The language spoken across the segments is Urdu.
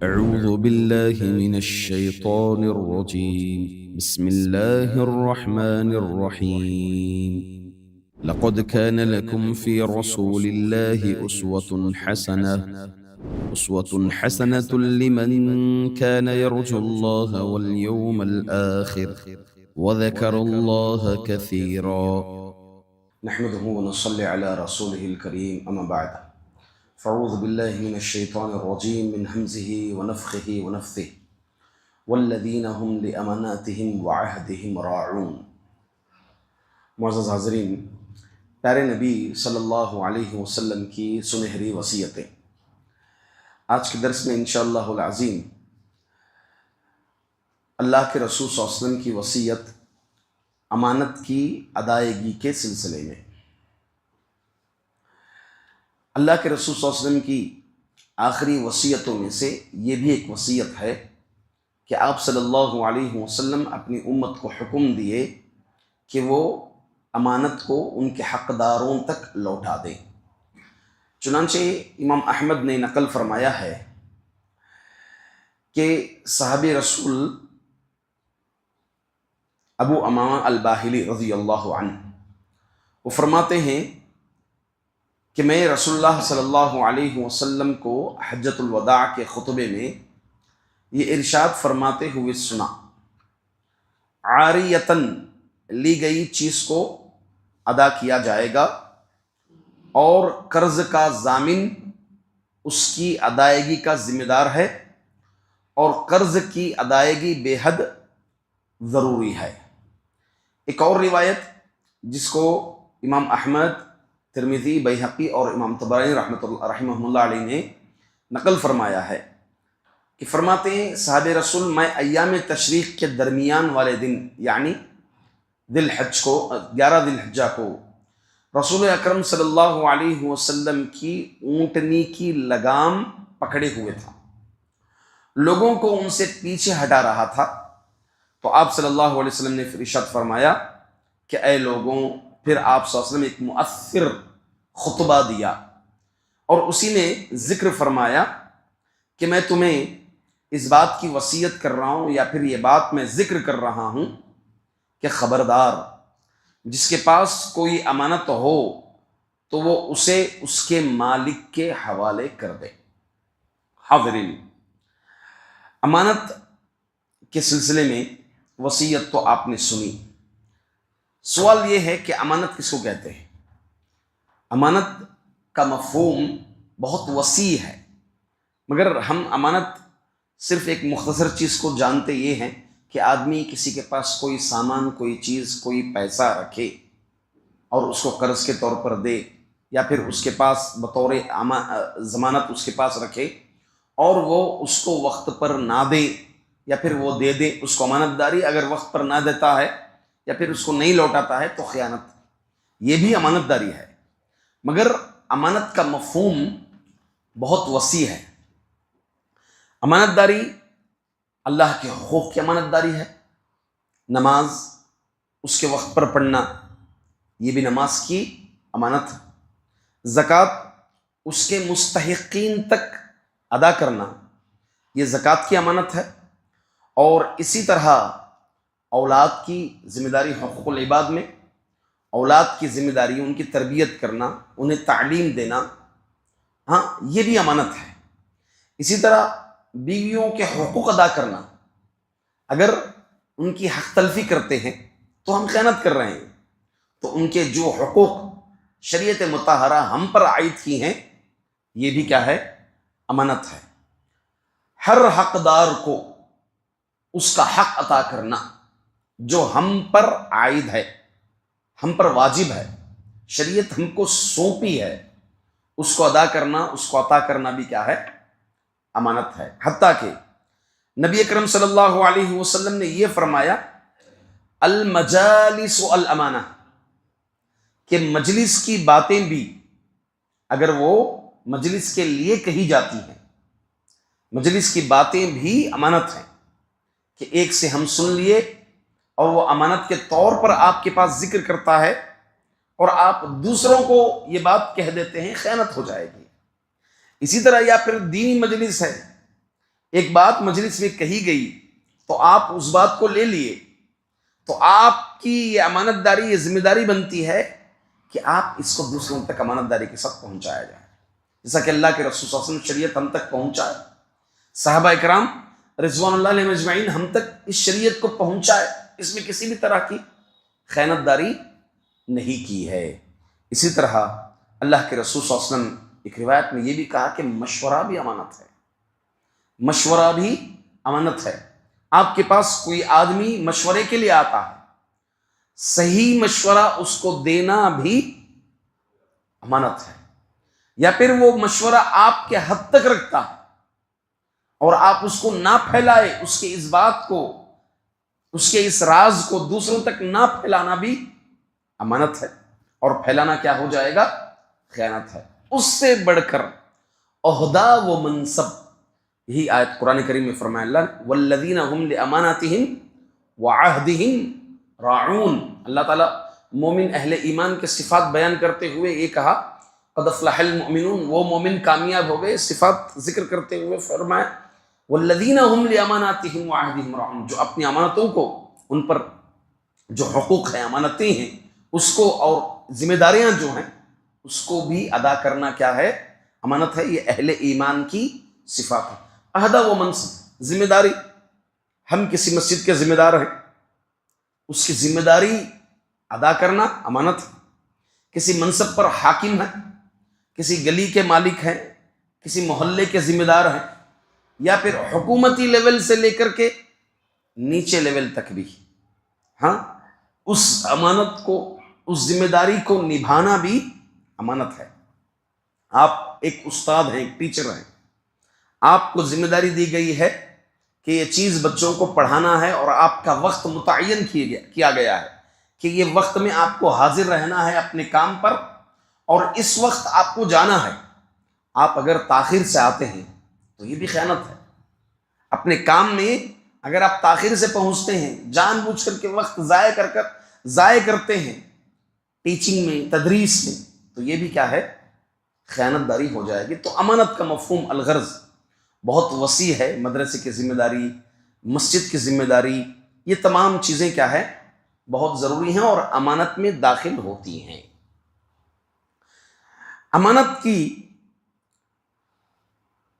أعوذ بالله من الشيطان الرجيم. بسم الله الرحمن الرحيم. لقد كان لكم في رسول الله أسوة حسنة لمن كان يرجو الله واليوم الآخر وذكر الله كثيرا. نحمده ونصلي على رسوله الكريم أما بعد فأعوذ بالله من الشيطان الرجيم من همزه ونفخه ونفثه والذين هم لأماناتهم وعهدهم راعون۔ معزز حاضرین، پیارے نبی صلی اللہ علیہ وسلم کی سنہری وصیتیں۔ آج کے درس میں انشاءاللہ العظیم اللہ کے رسول صلی اللہ علیہ وسلم کی وصیت امانت کی ادائیگی کے سلسلے میں۔ اللہ کے رسول صلی اللہ علیہ وسلم کی آخری وصیتوں میں سے یہ بھی ایک وصیت ہے کہ آپ صلی اللہ علیہ وسلم اپنی امت کو حکم دیے کہ وہ امانت کو ان کے حقداروں تک لوٹا دیں۔ چنانچہ امام احمد نے نقل فرمایا ہے کہ صحابی رسول ابو امامہ الباہلی رضی اللہ عنہ وہ فرماتے ہیں کہ میں رسول اللہ صلی اللہ علیہ وسلم کو حجۃ الوداع کے خطبے میں یہ ارشاد فرماتے ہوئے سنا، عاریتاً لی گئی چیز کو ادا کیا جائے گا اور قرض کا ضامن اس کی ادائیگی کا ذمہ دار ہے، اور قرض کی ادائیگی بے حد ضروری ہے۔ ایک اور روایت جس کو امام احمد، ترمذی، بیہقی اور امام طبرانی رحمہ اللہ علیہ نے نقل فرمایا ہے کہ فرماتے ہیں صحابہ رسول، میں ایام تشریق کے درمیان والے دن یعنی ذی الحج کو 11 ذی الحجہ کو رسول اکرم صلی اللہ علیہ وسلم کی اونٹنی کی لگام پکڑے ہوئے تھا، لوگوں کو ان سے پیچھے ہٹا رہا تھا، تو آپ صلی اللہ علیہ وسلم نے ارشاد فرمایا کہ اے لوگوں، پھر آپ صلی اللہ علیہ وسلم ایک مؤثر خطبہ دیا اور اسی نے ذکر فرمایا کہ میں تمہیں اس بات کی وصیت کر رہا ہوں، یا پھر یہ بات میں ذکر کر رہا ہوں کہ خبردار، جس کے پاس کوئی امانت ہو تو وہ اسے اس کے مالک کے حوالے کر دے۔ حاضرین، امانت کے سلسلے میں وصیت تو آپ نے سنی۔ سوال یہ ہے کہ امانت کس کو کہتے ہیں؟ امانت کا مفہوم بہت وسیع ہے، مگر ہم امانت صرف ایک مختصر چیز کو جانتے یہ ہیں کہ آدمی کسی کے پاس کوئی سامان، کوئی چیز، کوئی پیسہ رکھے اور اس کو قرض کے طور پر دے، یا پھر اس کے پاس بطور ضمانت اس کے پاس رکھے اور وہ اس کو وقت پر نہ دے، یا پھر وہ دے دے اس کو امانت داری، اگر وقت پر نہ دیتا ہے یا پھر اس کو نہیں لوٹاتا ہے تو خیانت، یہ بھی امانت داری ہے۔ مگر امانت کا مفہوم بہت وسیع ہے۔ امانت داری اللہ کے حقوق کی امانت داری ہے۔ نماز اس کے وقت پر پڑھنا، یہ بھی نماز کی امانت ہے۔ زکوٰۃ اس کے مستحقین تک ادا کرنا، یہ زکوٰۃ کی امانت ہے۔ اور اسی طرح اولاد کی ذمہ داری، حقوق العباد میں اولاد کی ذمہ داری، ان کی تربیت کرنا، انہیں تعلیم دینا، ہاں یہ بھی امانت ہے۔ اسی طرح بیویوں کے حقوق ادا کرنا، اگر ان کی حق تلفی کرتے ہیں تو ہم خیانت کر رہے ہیں، تو ان کے جو حقوق شریعت مطہرہ ہم پر عائد کی ہیں، یہ بھی کیا ہے؟ امانت ہے۔ ہر حقدار کو اس کا حق عطا کرنا جو ہم پر عائد ہے، ہم پر واجب ہے، شریعت ہم کو سونپی ہے، اس کو ادا کرنا، اس کو عطا کرنا بھی کیا ہے؟ امانت ہے۔ حتیٰ کہ نبی اکرم صلی اللہ علیہ وسلم نے یہ فرمایا، المجالس الامانہ، کہ مجلس کی باتیں بھی اگر وہ مجلس کے لیے کہی جاتی ہیں، مجلس کی باتیں بھی امانت ہیں، کہ ایک سے ہم سن لیے اور وہ امانت کے طور پر آپ کے پاس ذکر کرتا ہے اور آپ دوسروں کو یہ بات کہہ دیتے ہیں، خیانت ہو جائے گی۔ اسی طرح یا پھر دینی مجلس ہے، ایک بات مجلس میں کہی گئی تو آپ اس بات کو لے لیے، تو آپ کی یہ امانت داری، یہ ذمہ داری بنتی ہے کہ آپ اس کو دوسروں تک امانت داری کے ساتھ پہنچایا جائے، جیسا کہ اللہ کے رسول صلی اللہ علیہ وسلم شریعت ہم تک پہنچائے، صحابہ اکرام رضوان اللہ علیہ اجمعین ہم تک اس شریعت کو پہنچائے، اس میں کسی بھی طرح کی خیانت داری نہیں کی ہے۔ اسی طرح اللہ کے رسول صلی اللہ علیہ وسلم ایک روایت میں یہ بھی کہا کہ مشورہ بھی امانت ہے، مشورہ بھی امانت ہے۔ آپ کے پاس کوئی آدمی مشورے کے لیے آتا ہے، صحیح مشورہ اس کو دینا بھی امانت ہے، یا پھر وہ مشورہ آپ کے حد تک رکھتا ہے اور آپ اس کو نہ پھیلائے، اس کے اس بات کو، اس کے اس راز کو دوسروں تک نہ پھیلانا بھی امانت ہے، اور پھیلانا کیا ہو جائے گا؟ خیانت ہے۔ اس سے بڑھ کر عہدہ و منصب، یہی آیت قرآن کریم میں فرمایا اللہ نے والذین هم لاماناتہم وعہدہم راعون۔ اللہ تعالیٰ مومن اہل ایمان کے صفات بیان کرتے ہوئے یہ کہا قد افلح المؤمنون، وہ مومن کامیاب ہو گئے، صفات ذکر کرتے ہوئے فرمایا والذین هم لاماناتہم وعہدہم راعون، جو اپنی امانتوں کو، ان پر جو حقوق ہیں، امانتیں ہیں، اس کو اور ذمہ داریاں جو ہیں اس کو بھی ادا کرنا کیا ہے؟ امانت ہے۔ یہ اہل ایمان کی صفات ہے۔ عہدہ و منصب، ذمہ داری، ہم کسی مسجد کے ذمہ دار ہیں، اس کی ذمہ داری ادا کرنا امانت ہے۔ کسی منصب پر حاکم ہے، کسی گلی کے مالک ہیں، کسی محلے کے ذمہ دار ہیں، یا پھر حکومتی لیول سے لے کر کے نیچے لیول تک بھی، ہاں، اس امانت کو، اس ذمہ داری کو نبھانا بھی امانت ہے۔ آپ ایک استاد ہیں، ایک ٹیچر ہیں، آپ کو ذمہ داری دی گئی ہے کہ یہ چیز بچوں کو پڑھانا ہے، اور آپ کا وقت متعین کیا گیا ہے کہ یہ وقت میں آپ کو حاضر رہنا ہے اپنے کام پر، اور اس وقت آپ کو جانا ہے۔ آپ اگر تاخیر سے آتے ہیں تو یہ بھی خیانت ہے۔ اپنے کام میں اگر آپ تاخیر سے پہنچتے ہیں، جان بوجھ کر کے وقت ضائع کرتے ہیں ٹیچنگ میں، تدریس میں، تو یہ بھی کیا ہے؟ خیانت داری ہو جائے گی۔ تو امانت کا مفہوم الغرض بہت وسیع ہے۔ مدرسے کی ذمہ داری، مسجد کی ذمہ داری، یہ تمام چیزیں کیا ہے؟ بہت ضروری ہیں اور امانت میں داخل ہوتی ہیں۔ امانت کی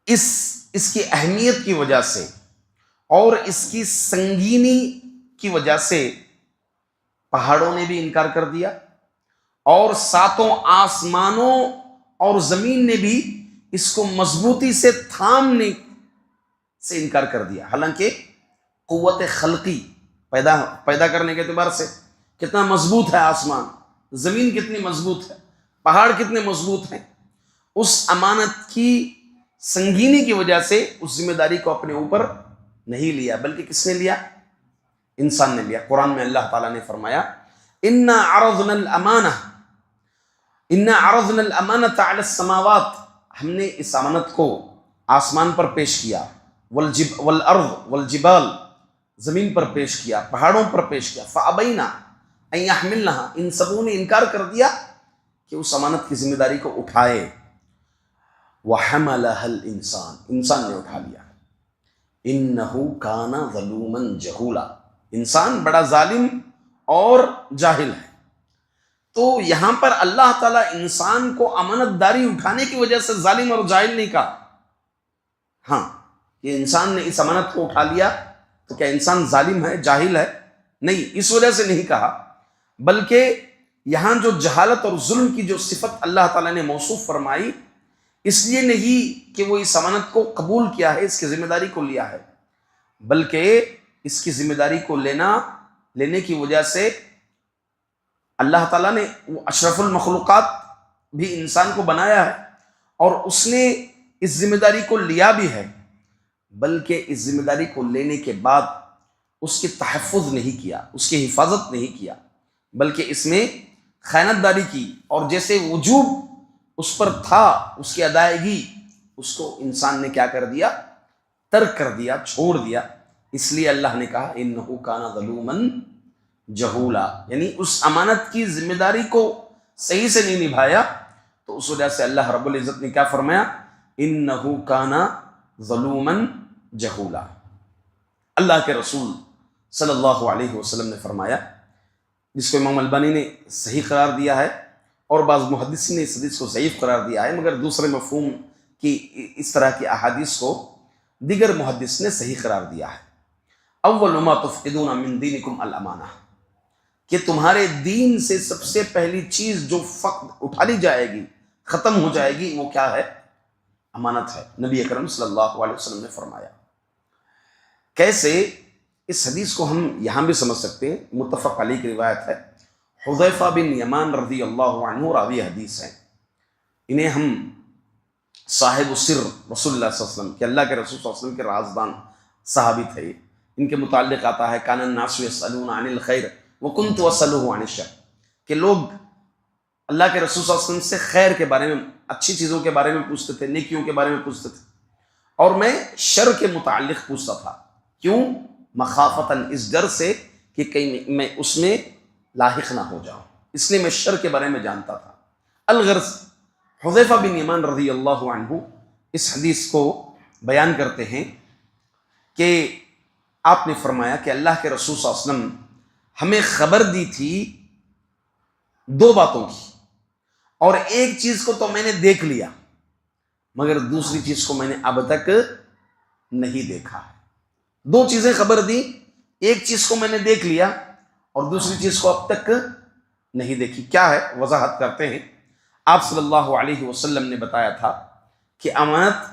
اس کی اہمیت کی وجہ سے اور اس کی سنگینی کی وجہ سے پہاڑوں نے بھی انکار کر دیا، اور ساتوں آسمانوں اور زمین نے بھی اس کو مضبوطی سے تھامنے سے انکار کر دیا۔ حالانکہ قوت خلقی، پیدا کرنے کے اعتبار سے کتنا مضبوط ہے آسمان، زمین کتنی مضبوط ہے، پہاڑ کتنے مضبوط ہیں، اس امانت کی سنگینی کی وجہ سے اس ذمہ داری کو اپنے اوپر نہیں لیا، بلکہ کس نے لیا؟ انسان نے لیا۔ قرآن میں اللہ تعالیٰ نے فرمایا اِنَّا عَرَضْنَا الْأَمَانَةَ عَلَى السَّمَاوَاتِ، ہم نے اس امانت کو آسمان پر پیش کیا، وَالْأَرْضِ وَالْجِبَالِ، زمین پر پیش کیا، پہاڑوں پر پیش کیا، فَأَبَيْنَا أَن يَحْمِلْنَهَا، ان سبوں نے انکار کر دیا کہ اس امانت کی ذمہ داری کو اٹھائے۔ وَحَمَلَهَا الْإِنسَانِ، انسان نے اٹھا لیا۔ إِنَّهُ كَانَ ظَلُومًا جَهُولًا، انسان بڑا ظالم اور جاہل ہے۔ تو یہاں پر اللہ تعالیٰ انسان کو امانت داری اٹھانے کی وجہ سے ظالم اور جاہل نہیں کہا۔ ہاں، یہ انسان نے اس امانت کو اٹھا لیا تو کیا انسان ظالم ہے، جاہل ہے؟ نہیں، اس وجہ سے نہیں کہا، بلکہ یہاں جو جہالت اور ظلم کی جو صفت اللہ تعالیٰ نے موصوف فرمائی، اس لیے نہیں کہ وہ اس امانت کو قبول کیا ہے، اس کی ذمہ داری کو لیا ہے، بلکہ اس کی ذمہ داری کو لینے کی وجہ سے اللہ تعالیٰ نے وہ اشرف المخلوقات بھی انسان کو بنایا ہے، اور اس نے اس ذمہ داری کو لیا بھی ہے، بلکہ اس ذمہ داری کو لینے کے بعد اس کی تحفظ نہیں کیا، اس کی حفاظت نہیں کیا، بلکہ اس میں خیانت داری کی، اور جیسے وجوب اس پر تھا اس کی ادائیگی، اس کو انسان نے کیا کر دیا؟ ترک کر دیا، چھوڑ دیا۔ اس لیے اللہ نے کہا انہ کان ظلوما جہولا، یعنی اس امانت کی ذمہ داری کو صحیح سے نہیں نبھایا، تو اس وجہ سے اللہ رب العزت نے کیا فرمایا؟ انہ کان ظلوما جہولا۔ اللہ کے رسول صلی اللہ علیہ وسلم نے فرمایا، جس کو امام البانی نے صحیح قرار دیا ہے اور بعض محدثین نے اس حدیث کو ضعیف قرار دیا ہے، مگر دوسرے مفہوم کی اس طرح کی احادیث کو دیگر محدث نے صحیح قرار دیا ہے۔ اول ما تفقدون من دینکم الامانہ، کہ تمہارے دین سے سب سے پہلی چیز جو فقد اٹھا لی جائے گی، ختم ہو جائے گی، وہ کیا ہے؟ امانت ہے۔ نبی اکرم صلی اللہ علیہ وسلم نے فرمایا۔ کیسے؟ اس حدیث کو ہم یہاں بھی سمجھ سکتے ہیں، متفق علیہ کی روایت ہے، حذیفہ بن یمان رضی اللہ عنہ راوی حدیث ہیں، انہیں ہم صاحب السر رسول اللہ صلی اللہ علیہ وسلم کہ اللہ کے رسول صلی اللہ علیہ وسلم کے رازدان صحابی تھے، ان کے متعلق آتا ہے کان الناس یسألون عن الخیر وکنت اسألہ عن الشر، کہ لوگ اللہ کے رسول صلی اللہ علیہ وسلم سے خیر کے بارے میں، اچھی چیزوں کے بارے میں پوچھتے تھے، نیکیوں کے بارے میں پوچھتے تھے، اور میں شر کے متعلق پوچھتا تھا۔ کیوں؟ مخافتاً، اس ڈر سے کہ کہیں میں اس میں لاحق نہ ہو جاؤں، اس لیے میں شر کے بارے میں جانتا تھا۔ الغرض، حذیفہ بن یمان رضی اللہ عنہ اس حدیث کو بیان کرتے ہیں کہ آپ نے فرمایا کہ اللہ کے رسول صلی اللہ علیہ وسلم ہمیں خبر دی تھی دو باتوں کی، اور ایک چیز کو تو میں نے دیکھ لیا مگر دوسری چیز کو میں نے اب تک نہیں دیکھا ہے۔ دو چیزیں خبر دی، ایک چیز کو میں نے دیکھ لیا اور دوسری چیز کو اب تک نہیں دیکھی۔ کیا ہے؟ وضاحت کرتے ہیں۔ آپ صلی اللہ علیہ وسلم نے بتایا تھا کہ امانت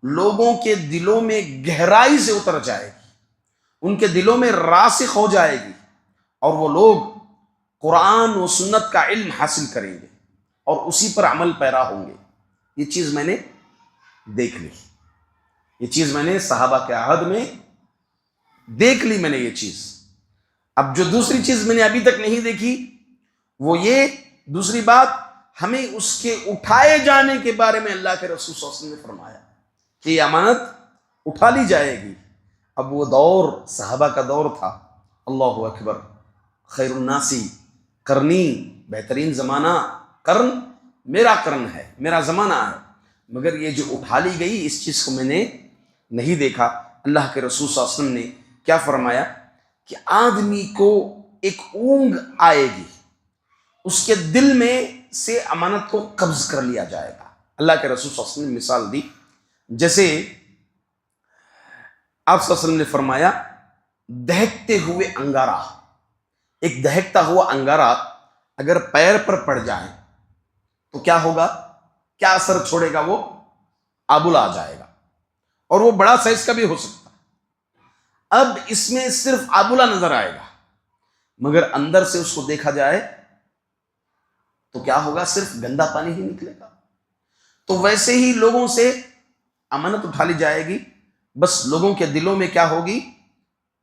لوگوں کے دلوں میں گہرائی سے اتر جائے گی، ان کے دلوں میں راسخ ہو جائے گی، اور وہ لوگ قرآن و سنت کا علم حاصل کریں گے اور اسی پر عمل پیرا ہوں گے۔ یہ چیز میں نے دیکھ لی، یہ چیز میں نے صحابہ کے عہد میں دیکھ لی، میں نے یہ چیز۔ اب جو دوسری چیز میں نے ابھی تک نہیں دیکھی وہ یہ دوسری بات، ہمیں اس کے اٹھائے جانے کے بارے میں اللہ کے رسول صلی اللہ علیہ وسلم نے فرمایا کہ یہ امانت اٹھا لی جائے گی۔ اب وہ دور صحابہ کا دور تھا، اللہ اکبر، خیر الناسی قرنی، بہترین زمانہ قرن میرا قرن ہے، میرا زمانہ ہے، مگر یہ جو اٹھا لی گئی اس چیز کو میں نے نہیں دیکھا۔ اللہ کے رسول صلی اللہ علیہ وسلم نے کیا فرمایا کہ آدمی کو ایک اونگ آئے گی، اس کے دل میں سے امانت کو قبض کر لیا جائے گا۔ اللہ کے رسول صلی اللہ علیہ وسلم نے مثال دی، جیسے آپ صلی اللہ علیہ وسلم نے فرمایا دہکتے ہوئے انگارہ، ایک دہکتا ہوا انگارہ اگر پیر پر پڑ جائے تو کیا ہوگا؟ کیا اثر چھوڑے گا؟ وہ آبلا آ جائے گا، اور وہ بڑا سائز کا بھی ہو سکتا ہے۔ اب اس میں صرف آبلا نظر آئے گا، مگر اندر سے اس کو دیکھا جائے تو کیا ہوگا؟ صرف گندا پانی ہی نکلے گا۔ تو ویسے ہی لوگوں سے امانت اٹھا لی جائے گی، بس لوگوں کے دلوں میں کیا ہوگی؟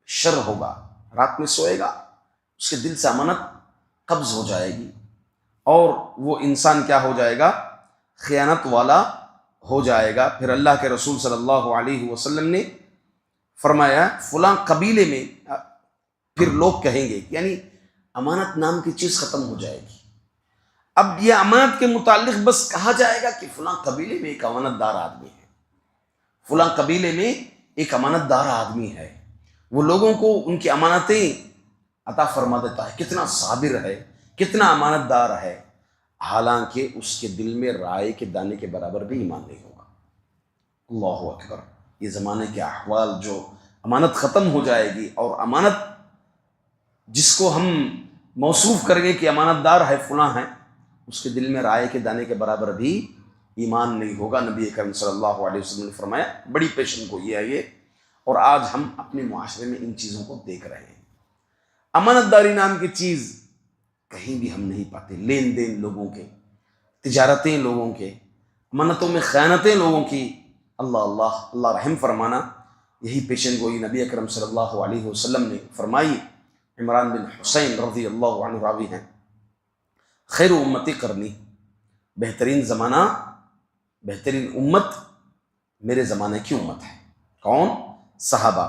شر ہوگا۔ رات میں سوئے گا، اس کے دل سے امانت قبض ہو جائے گی، اور وہ انسان کیا ہو جائے گا؟ خیانت والا ہو جائے گا۔ پھر اللہ کے رسول صلی اللہ علیہ وسلم نے فرمایا فلاں قبیلے میں، پھر لوگ کہیں گے، یعنی امانت نام کی چیز ختم ہو جائے گی۔ اب یہ امانت کے متعلق بس کہا جائے گا کہ فلاں قبیلے میں ایک امانت دار آدمی ہے، فلاں قبیلے میں ایک امانت دار آدمی ہے، وہ لوگوں کو ان کی امانتیں عطا فرما دیتا ہے، کتنا صابر ہے، کتنا امانت دار ہے، حالانکہ اس کے دل میں رائے کے دانے کے برابر بھی ایمان نہیں ہوگا۔ اللہ اکبر۔ یہ زمانے کے احوال، جو امانت ختم ہو جائے گی، اور امانت جس کو ہم موصوف کریں گے کہ امانت دار ہے، فلاں ہے، اس کے دل میں رائے کے دانے کے برابر بھی ایمان نہیں ہوگا۔ نبی کریم صلی اللہ علیہ وسلم نے فرمایا، بڑی پیشن گوئی ہے یہ، اور آج ہم اپنے معاشرے میں ان چیزوں کو دیکھ رہے ہیں۔ امانت داری نام کی چیز کہیں بھی ہم نہیں پاتے، لین دین لوگوں کے، تجارتیں لوگوں کے، امانتوں میں خیانتیں لوگوں کی۔ اللہ اللہ اللہ رحم فرمانا۔ یہی پیشن گوئی نبی اکرم صلی اللہ علیہ وسلم نے فرمائی۔ عمران بن حسین رضی اللہ عنہ راوی ہیں، خیر امتی قرنی، بہترین زمانہ، بہترین امت میرے زمانے کی امت ہے۔ کون؟ صحابہ۔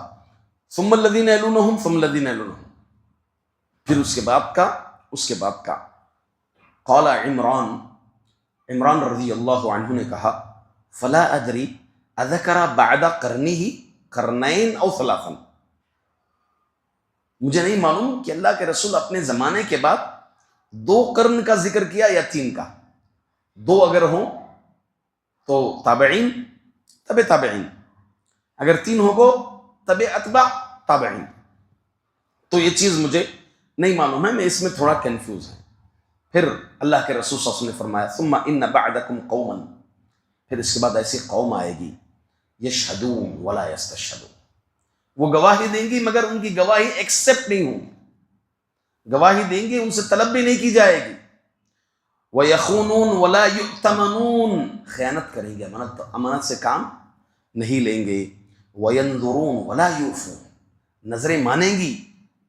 ثم الذین یلونہم ثم الذین یلونہم، پھر اس کے بعد کا قال عمران رضی اللہ عنہ نے کہا فلا ادری اذکر بعد قرنہ، قرنین او ثلاثا. مجھے نہیں معلوم کہ اللہ کے رسول اپنے زمانے کے بعد 2 قرن کا ذکر کیا یا 3 کا. 2 اگر ہوں تو تابعین تبع تابعین، اگر 3 ہوگا تبع اتباع تابعین. تو یہ چیز مجھے نہیں معلوم ہے، میں اس میں تھوڑا کنفیوز ہوں. پھر اللہ کے رسول صلی اللہ علیہ وسلم نے فرمایا ثم ان بعدکم قوما، پھر اس کے بعد ایسی قوم آئے گی یشہدون ولا یستشہدون، وہ گواہی دیں گی مگر ان کی گواہی ایکسپٹ نہیں ہوگی، گواہی دیں گے ان سے طلب بھی نہیں کی جائے گی. وَيَخُونُونَ وَلَا يُؤْتَمَنُونَ، خیانت کریں گے، امانت سے کام نہیں لیں گے. وَيَنْظُرُونَ وَلَا يُوفُونَ، نظریں مانیں گی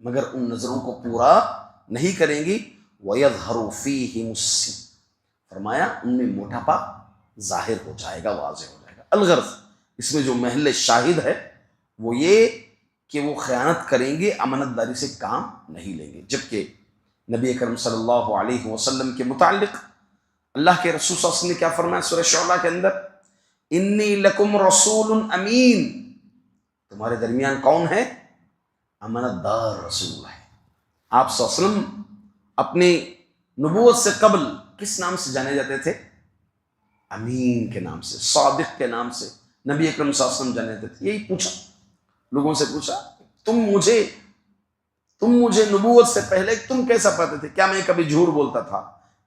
مگر ان نظروں کو پورا نہیں کریں گی. وَيَظْهَرُ فِيهِمُ السِّنُّ، فرمایا ان میں موٹاپا ظاہر ہو جائے گا، واضح ہو جائے گا. الغرض اس میں جو محل شاہد ہے وہ یہ کہ وہ خیانت کریں گے، امانت داری سے کام نہیں لیں گے. جبکہ نبی اکرم صلی اللہ علیہ وسلم کے متعلق اللہ کے رسول صلی اللہ علیہ وسلم نے کیا فرمایا سورہ شعراء کے اندر؟ انی لکم رسول امین، تمہارے درمیان کون ہے؟ امانت دار رسول ہے. آپ صلی اللہ علیہ وسلم اپنی نبوت سے قبل کس نام سے جانے جاتے تھے؟ امین کے نام سے، صادق کے نام سے نبی اکرم صلی اللہ علیہ وسلم جانے جاتے تھے. یہی پوچھا، لوگوں سے پوچھا تم مجھے نبوت سے پہلے تم کیسا پاتے تھے؟ کیا میں کبھی جھوٹ بولتا تھا؟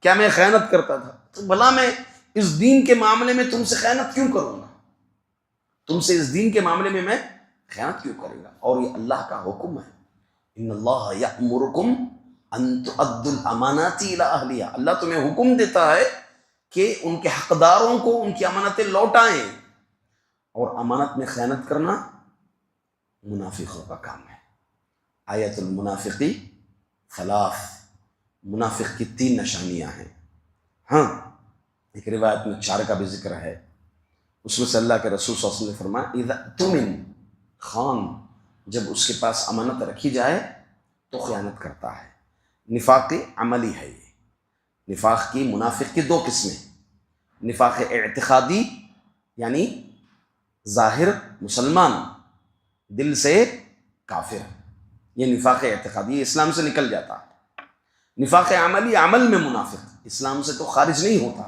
کیا میں خیانت کرتا تھا؟ تو بھلا میں اس دین کے معاملے میں تم سے خیانت کیوں کروں گا؟ تم سے اس دین کے معاملے میں خیانت کیوں کرے گا؟ اور یہ اللہ کا حکم ہے، ان اللہ یأمرکم ان تؤدوا الامانات الی اہلہا، اللہ تمہیں حکم دیتا ہے کہ ان کے حقداروں کو ان کی امانتیں لوٹائیں. اور امانت میں خیانت کرنا منافقوں کا کام ہے. آیت المنافقی ثلاث، منافق کی 3 نشانیاں ہیں. ہاں ایک روایت میں 4 کا بھی ذکر ہے. اس میں سے اللہ کے رسول صلی اللہ علیہ وسلم نے فرمایا اذا اؤتمن خان، جب اس کے پاس امانت رکھی جائے تو خیانت کرتا ہے. نفاق عملی ہے یہ. نفاق کی، منافق کی 2 قسمیں، نفاق اعتقادی یعنی ظاہر مسلمان دل سے کافر، یہ نفاق اعتقادی، اسلام سے نکل جاتا ہے. نفاق عملی، عمل میں منافق، اسلام سے تو خارج نہیں ہوتا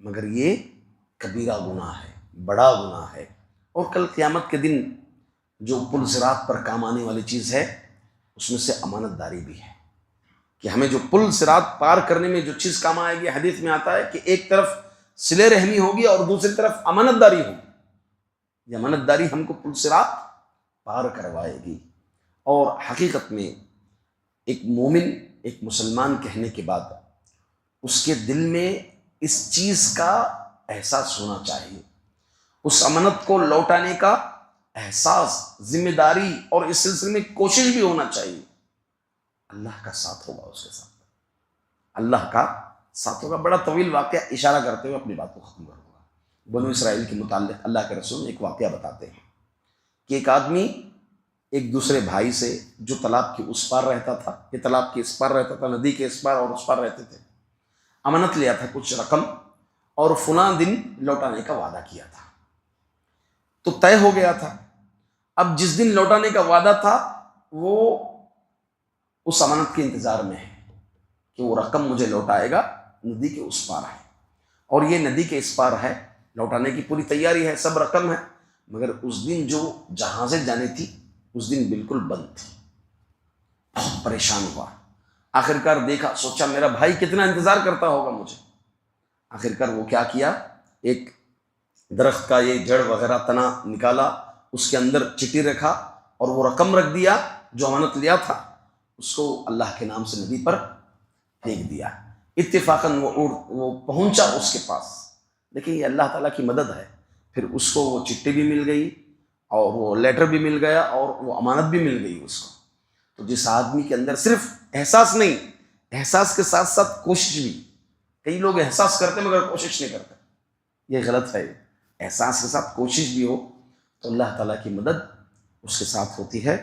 مگر یہ کبیرہ گناہ ہے، بڑا گناہ ہے. اور کل قیامت کے دن جو پل صراط پر کام آنے والی چیز ہے اس میں سے امانت داری بھی ہے، کہ ہمیں جو پل صراط پار کرنے میں جو چیز کام آئے گی، حدیث میں آتا ہے کہ ایک طرف صلہ رحمی ہوگی اور دوسری طرف امانت داری ہوگی. یہ امانت داری ہم کو پل صراط پار کروائے گی. اور حقیقت میں ایک مومن، ایک مسلمان کہنے کے بعد اس کے دل میں اس چیز کا احساس ہونا چاہیے، اس امانت کو لوٹانے کا احساس، ذمہ داری، اور اس سلسلے میں کوشش بھی ہونا چاہیے. اللہ کا ساتھ ہوگا، اس کے ساتھ اللہ کا ساتھ ہوگا. بڑا طویل واقعہ اشارہ کرتے ہوئے اپنی بات کو ختم کروں گا. بنو اسرائیل کے متعلق اللہ کے رسول ایک واقعہ بتاتے ہیں کہ ایک آدمی ایک دوسرے بھائی سے جو تالاب کے اس پار رہتا تھا، یہ تالاب کے اس پار رہتا تھا، ندی کے اس پار اور اس پار رہتے تھے، امانت لیا تھا کچھ رقم اور فلاں دن لوٹانے کا وعدہ کیا تھا. تو طے ہو گیا تھا. اب جس دن لوٹانے کا وعدہ تھا وہ اس امانت کے انتظار میں ہے کہ وہ رقم مجھے لوٹائے گا، ندی کے اس پار ہے، اور یہ ندی کے اس پار ہے، لوٹانے کی پوری تیاری ہے، سب رقم ہے، مگر اس دن جو جہازیں جانی تھی اس دن بالکل بند تھی. بہت پریشان ہوا. آخرکار دیکھا، سوچا میرا بھائی کتنا انتظار کرتا ہوگا مجھے. آخرکار وہ کیا کیا، ایک درخت کا یہ جڑ وغیرہ تنا نکالا، اس کے اندر چٹی رکھا اور وہ رقم رکھ دیا جو امانت لیا تھا، اس کو اللہ کے نام سے ندی پر پھینک دیا. اتفاقاً وہ پہنچا اس کے پاس. دیکھیں یہ اللہ تعالیٰ کی مدد ہے. پھر اس کو وہ چٹی بھی مل گئی اور وہ لیٹر بھی مل گیا اور وہ امانت بھی مل گئی اس کو. تو جس آدمی کے اندر صرف احساس نہیں، احساس کے ساتھ ساتھ کوشش بھی، کئی لوگ احساس کرتے مگر کوشش نہیں کرتے، یہ غلط ہے. احساس کے ساتھ کوشش بھی ہو تو اللہ تعالیٰ کی مدد اس کے ساتھ ہوتی ہے.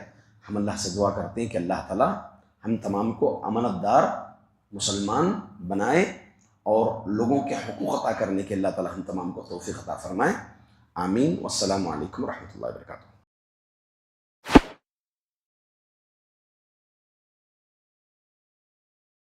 ہم اللہ سے دعا کرتے ہیں کہ اللہ تعالیٰ ہم تمام کو امانت دار مسلمان بنائے اور لوگوں کے حقوق عطا کرنے کے اللہ تعالیٰ ہم تمام کو توفیق عطا فرمائے. آمین. والسلام علیکم ورحمۃ اللہ وبرکاتہ.